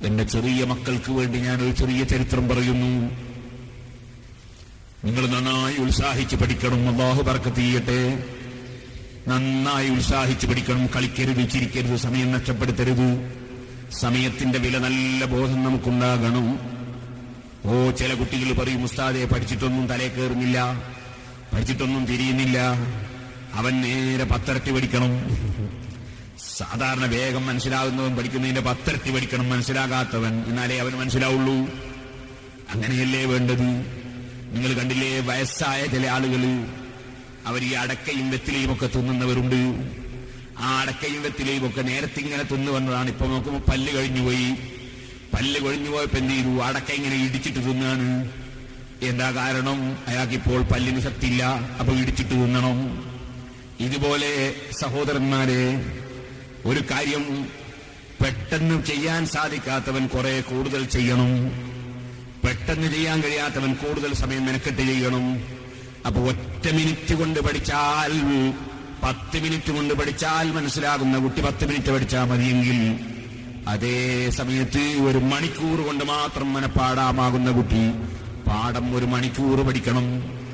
എന്റെ ചെറിയ മക്കൾക്ക് വേണ്ടി ഞാനൊരു ചെറിയ ചരിത്രം പറയുന്നു. നിങ്ങൾ നന്നായി ഉത്സാഹിച്ച് പഠിക്കണം. അല്ലാഹു ബർക്കത്ത് ചെയ്യട്ടെ. നന്നായി ഉത്സാഹിച്ച് പഠിക്കണം. കളിക്കരുത്, ചിരിക്കരുത്, സമയം നഷ്ടപ്പെടുത്തരുത്. സമയത്തിന്റെ വില നല്ല ബോധം നമുക്കുണ്ടാകണം. ചില കുട്ടികൾ പറയും, ഉസ്താദെ പഠിച്ചിട്ടൊന്നും തലേ കയറുന്നില്ല, പഠിച്ചിട്ടൊന്നും തിരിയുന്നില്ല, അവൻ നേരെ 10 ഇരട്ടി പഠിക്കണം. സാധാരണ വേഗം മനസ്സിലാകുന്നവൻ പഠിക്കുന്നതിന്റെ 10 ഇരട്ടി പഠിക്കണം, മനസ്സിലാകാത്തവൻ, എന്നാലേ അവൻ മനസ്സിലാവുള്ളൂ. അങ്ങനെയല്ലേ വേണ്ടത്? നിങ്ങൾ കണ്ടില്ലേ, വയസ്സായ ചില ആളുകൾ, അവർ ഈ അടക്കയും വെത്തിലയും ഒക്കെ തിന്നുന്നവരുണ്ട്. ആ അടക്കയും വെത്തിലയും ഒക്കെ നേരത്തെ ഇങ്ങനെ തിന്നു വന്നതാണ്. ഇപ്പൊ നോക്കുമ്പോ പല്ല് കഴിഞ്ഞുപോയി. പല്ല് കൊഴിഞ്ഞുപോയപ്പോ എന്ത് ചെയ്തു? അടക്ക ഇങ്ങനെ ഇടിച്ചിട്ട് തിന്നാണ്. എന്താ കാരണം? അയാൾക്കിപ്പോൾ പല്ലിന് ശക്തിയില്ല, അപ്പൊ ഇടിച്ചിട്ട് തിന്നണം. ഇതുപോലെ സഹോദരന്മാരെ, ഒരു കാര്യം പെട്ടെന്ന് ചെയ്യാൻ സാധിക്കാത്തവൻ കുറെ കൂടുതൽ ചെയ്യണം. പെട്ടെന്ന് ചെയ്യാൻ കഴിയാത്തവൻ കൂടുതൽ സമയം മെനക്കെട്ട് ചെയ്യണം. അപ്പൊ 1 മിനിറ്റ് കൊണ്ട് പഠിച്ചാൽ, 10 മിനിറ്റ് കൊണ്ട് പഠിച്ചാൽ മനസ്സിലാകുന്ന കുട്ടി 10 മിനിറ്റ് പഠിച്ചാൽ മതിയെങ്കിൽ, അതേ സമയത്ത് 1 മണിക്കൂർ കൊണ്ട് മാത്രം മനഃപ്പാഠമാകുന്ന കുട്ടി പാഠം 1 മണിക്കൂർ പഠിക്കണം.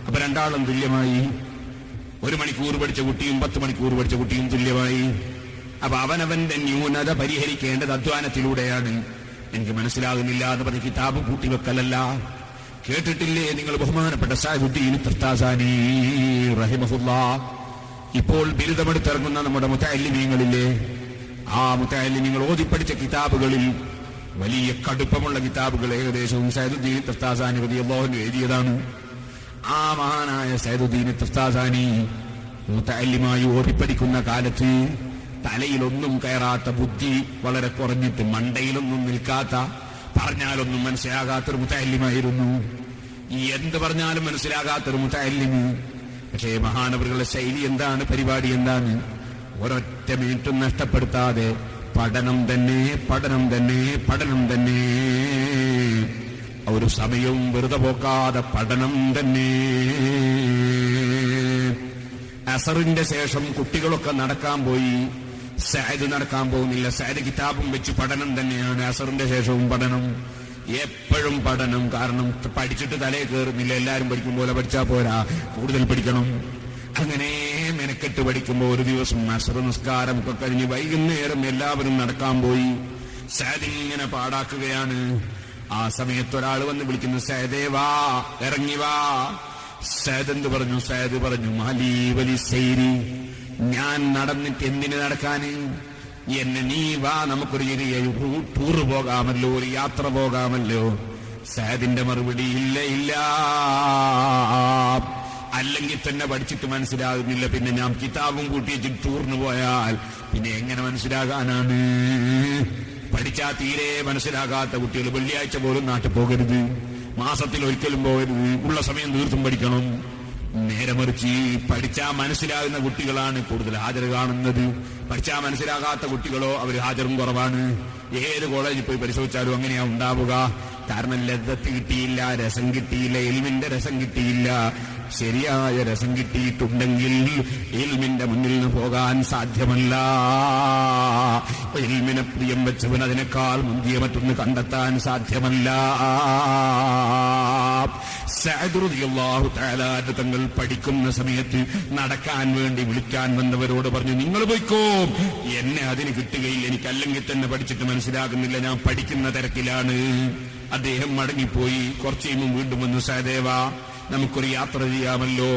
അപ്പൊ രണ്ടാളും തുല്യമായി. 1 മണിക്കൂർ പഠിച്ച കുട്ടിയും 10 മണിക്കൂർ പഠിച്ച കുട്ടിയും തുല്യമായി. അപ്പൊ അവനവന്റെ ന്യൂനത പരിഹരിക്കേണ്ടത് അധ്വാനത്തിലൂടെയാണ്. എനിക്ക് മനസ്സിലാകുന്നില്ല എന്ന് പറഞ്ഞ് കിതാബ് കൂട്ടിവെക്കലല്ല. കേട്ടിട്ടില്ലേ നിങ്ങൾ ബഹുമാനപ്പെട്ട സഅദുദ്ദീൻ തഫ്താസാനി റഹിമഹുല്ലാഹ്? ഇപ്പോൾ ബിരുദമെടുത്തിറങ്ങുന്ന നമ്മുടെ മുതഅല്ലിമീങ്ങളില്ലേ, ആ മുതഅല്ലിമീങ്ങൾ ഓതിപ്പടിച്ച കിതാബുകളിൽ വലിയ കടുപ്പമുള്ള കിതാബുകൾ ഏകദേശവും സഅദുദ്ദീൻ തഫ്താസാനി റളിയല്ലാഹു അൻഹു എഴുതിയതാണ്. ആ മഹാനായ സഅദുദ്ദീൻ തഫ്താസാനി മുതഅല്ലിമായി ഓതിപ്പടിക്കുന്ന കാലത്ത് തലയിലൊന്നും കയറാത്ത, ബുദ്ധി വളരെ കുറഞ്ഞിട്ട് മണ്ടയിലൊന്നും നിൽക്കാത്ത, പറഞ്ഞാലൊന്നും മനസ്സിലാകാത്തൊരു മുതഅല്ലിമായിരുന്നു. എന്ത് പറഞ്ഞാലും മനസ്സിലാകാത്തൊരു മുതഅല്ലിമ്. പക്ഷേ മഹാനവറുകളുടെ ശൈലി എന്താണ്, പരിപാടി എന്താണ്? ഒരൊറ്റ മിനിറ്റും നഷ്ടപ്പെടുത്താതെ പഠനം തന്നെ, പഠനം തന്നെ, പഠനം തന്നെ. ഒരു സമയവും വെറുതെ പോക്കാതെ പഠനം തന്നെ. അസറിന്റെ ശേഷം കുട്ടികളൊക്കെ നടക്കാൻ പോയി. സഅദ് നടക്കാൻ പോകുന്നില്ല. സഅദ് കിതാബും വെച്ച് പഠനം തന്നെയാണ്. അസറിന്റെ ശേഷവും പഠനം, എപ്പോഴും പഠനം. കാരണം പഠിച്ചിട്ട് തലേ കയറുന്നില്ല. എല്ലാവരും പഠിക്കും പോലെ പഠിച്ചാൽ പോരാ, കൂടുതൽ പഠിക്കണം. അങ്ങനെ മെനക്കെട്ട് പഠിക്കുമ്പോൾ ഒരു ദിവസം അസർ നിസ്കാരം ഒക്കെ കഴിഞ്ഞ് വൈകുന്നേരം എല്ലാവരും നടക്കാൻ പോയി. സഅദ് ഇങ്ങനെ പാടാക്കുകയാണ്. ആ സമയത്ത് ഒരാൾ വന്ന് വിളിക്കുന്നു, സഅദേ വാ, ഇറങ്ങി വാ. സഅദ് എന്ത് പറഞ്ഞു? സഅദ് പറഞ്ഞു, മാലി വലി സൈരി, ഞാൻ നടന്നിട്ട് എന്തിന് നടക്കാന്? എന്നെ നീ വാ, നമുക്കൊരു ചെറിയ ടൂറ് പോകാമല്ലോ, ഒരു യാത്ര പോകാമല്ലോ. സഅദിന്റെ മറുപടി, ഇല്ല ഇല്ല, അല്ലെങ്കിൽ തന്നെ പഠിച്ചിട്ട് മനസ്സിലാകുന്നില്ല, പിന്നെ ഞാൻ കിതാബും കൂട്ടി വെച്ചിട്ട് ടൂറിന് പോയാൽ പിന്നെ എങ്ങനെ മനസ്സിലാകാനാണ്? പഠിച്ചാൽ തീരെ മനസ്സിലാകാത്ത കുട്ടികൾ വെള്ളിയാഴ്ച പോലും നാട്ടിൽ പോകരുത്, മാസത്തിൽ ഒരിക്കലും പോകരുത്, ഉള്ള സമയം തീർത്തും പഠിക്കണം. നേരെ മറിച്ച് പഠിച്ചാൽ മനസ്സിലാകുന്ന കുട്ടികളാണ് കൂടുതൽ ഹാജർ കാണുന്നത്. പഠിച്ചാൽ മനസ്സിലാകാത്ത കുട്ടികളോ അവർ ഹാജറും കുറവാണ്. ഏത് കോളേജിൽ പോയി പരിശോധിച്ചാലും അങ്ങനെയാ ഉണ്ടാവുക. കാരണം ലദ്ദത്ത് കിട്ടിയില്ല, രസം കിട്ടിയില്ല, ഇൽമിന്റെ രസം കിട്ടിയില്ല. ശരിയായ രസം കിട്ടിയിട്ടുണ്ടെങ്കിൽ ഇൽമിന്റെ മുന്നിൽ നിന്ന് പോകാൻ സാധ്യമല്ല. ഇൽമിനെ പ്രിയം വെച്ചവൻ അതിനേക്കാൾ മുന്തിയ മറ്റൊന്ന് കണ്ടെത്താൻ സാധ്യമല്ല. സഅദ് റളിയല്ലാഹു തആല തങ്ങൾ പഠിക്കുന്ന സമയത്ത് നടക്കാൻ വേണ്ടി വിളിക്കാൻ വന്നവരോട് പറഞ്ഞു, നിങ്ങൾ പോയിക്കോ, എന്നെ അതിന് കിട്ടുകയില്ല, എനിക്കല്ലെങ്കിൽ തന്നെ പഠിച്ചിട്ട് മനസ്സിലാകുന്നില്ല, ഞാൻ പഠിക്കുന്ന തിരക്കിലാണ്. അദ്ദേഹം മടങ്ങിപ്പോയി. കുറച്ച് കഴിയുമ്പോൾ വീണ്ടും വന്നു, സഅദേവാ നമുക്കൊരു യാത്ര ചെയ്യാമല്ലോ.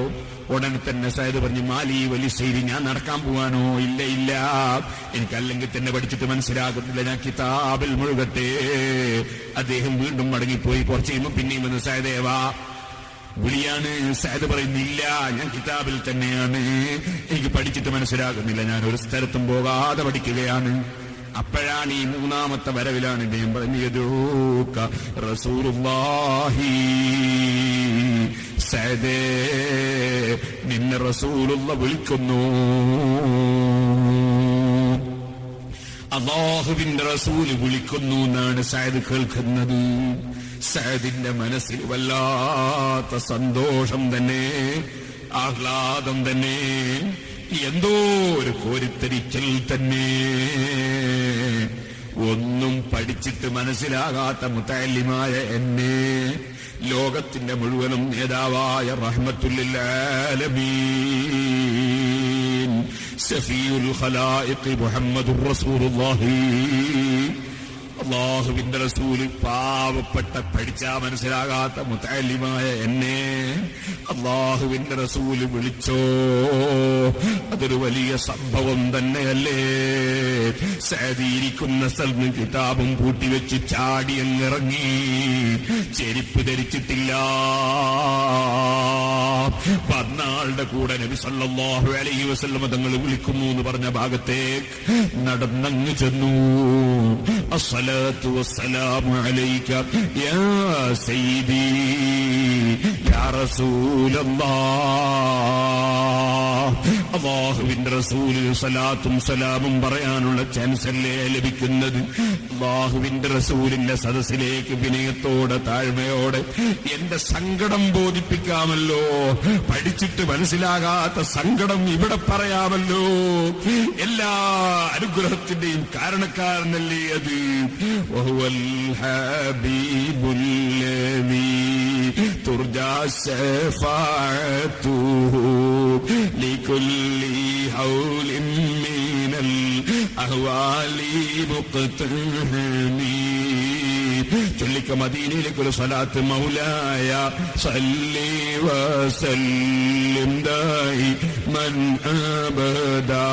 ഉടനെ തന്നെ സഅദ് പറഞ്ഞു, മാലി വലി സൈരി, ഞാൻ നടക്കാൻ പോവാനോ? ഇല്ല ഇല്ല, എനിക്കല്ലെങ്കിൽ തന്നെ പഠിച്ചിട്ട് മനസ്സിലാകുന്നില്ല, ഞാൻ കിതാബിൽ മുഴുകട്ടെ. അദ്ദേഹം വീണ്ടും മടങ്ങിപ്പോയി. കുറച്ച് കഴിയുമ്പോൾ പിന്നെയും വന്നു, സഅദേവാ വിളിയാണ്. സഅദ് പറയുന്നില്ല, ഞാൻ കിതാബിൽ തന്നെയാണ്, എനിക്ക് പഠിച്ചിട്ട് മനസ്സിലാകുന്നില്ല, ഞാൻ ഒരു സ്ഥലത്തും പോകാതെ പഠിക്കുകയാണ്. അപ്പോഴാണ് ഈ 3ാമത്തെ വരവിലാണ് ഇദ്ദേഹം പറഞ്ഞത്, റസൂലുള്ളാഹി, സഅദേ നിന്നെ റസൂലുള്ള വിളിക്കുന്നു. അല്ലാഹുവിന്റെ റസൂല് വിളിക്കുന്നു എന്നാണ് സഅദ് കേൾക്കുന്നത്. സഅദിന്റെ മനസ്സിൽ വല്ലാത്ത സന്തോഷം തന്നെ, ആഹ്ലാദം തന്നെ, എന്തോ ഒരു കോരിത്തരിച്ചൽ തന്നെ. ഒന്നും പഠിച്ചിട്ട് മനസ്സിലാകാത്ത മുതഅല്ലിമായ എന്നെ ലോകത്തിന്റെ മുഴുവനും നേതാവായ റഹ്മത്തുല്ലിൽ ആലമീൻ സഫീഉൽ ഖലായിഖ് മുഹമ്മദുർ റസൂലുള്ളാഹി അല്ലാഹുവിന്റെ റസൂല് പാവപ്പെട്ട പഠിച്ചാ മനസ്സിലാകാത്ത മുതഅല്ലിമായ എന്നെ അല്ലാഹുവിന്റെ റസൂല് വിളിച്ചോ, അതൊരു വലിയ സംഭവം തന്നെയല്ലേ. സഅദിയിരിക്കുന്ന സ്ഥലത്ത് കിതാബും പൂട്ടിവെച്ച് ചാടിയങ്ങിറങ്ങി, ചെരുപ്പ് ധരിച്ചിട്ടില്ല. പന്നാളുടെ കൂടെ നബി സല്ലല്ലാഹു അലൈഹി വസല്ലം തങ്ങൾ വിളിക്കുന്നു എന്ന് പറഞ്ഞ ഭാഗത്തേക്ക് നടന്നങ്ങ് ചെന്നു. അസ്സലാത്തു വസ്സലാമു അലൈക യാ സയ്യിദി യാ റസൂലല്ലാഹ്. അല്ലാഹുവിന്റെ റസൂലിന് സലാത്തും സലാമും പറയാനുള്ള ചാൻസ് അല്ലേ ലഭിക്കുന്നത്? അല്ലാഹുവിന്റെ റസൂലിന്റെ സദസ്സിലേക്ക് വിനയത്തോടെ താഴ്മയോടെ എന്റെ സങ്കടം ബോധിപ്പിക്കാമല്ലോ, പഠിച്ചിട്ട് മനസ്സിലാകാത്ത സങ്കടം ഇവിടെ പറയാമല്ലോ. എല്ലാ അനുഗ്രഹത്തിന്റെയും കാരണക്കാരനല്ലേ അത്. വഹുവൽ ഹബീബുൽ ലദീ തുർജാ ശഫാഅതുഹു ലികുല്ലി ഹൗലിൻ മിനൽ അഹ്വാലി മുഖ്തഹമീ. ചൊല്ലിക്ക മദീനയിലേക്കൊരു സ്വലാത്ത്. മൗലായ സല്ലി വസല്ലിം ദായിമൻ അബദാ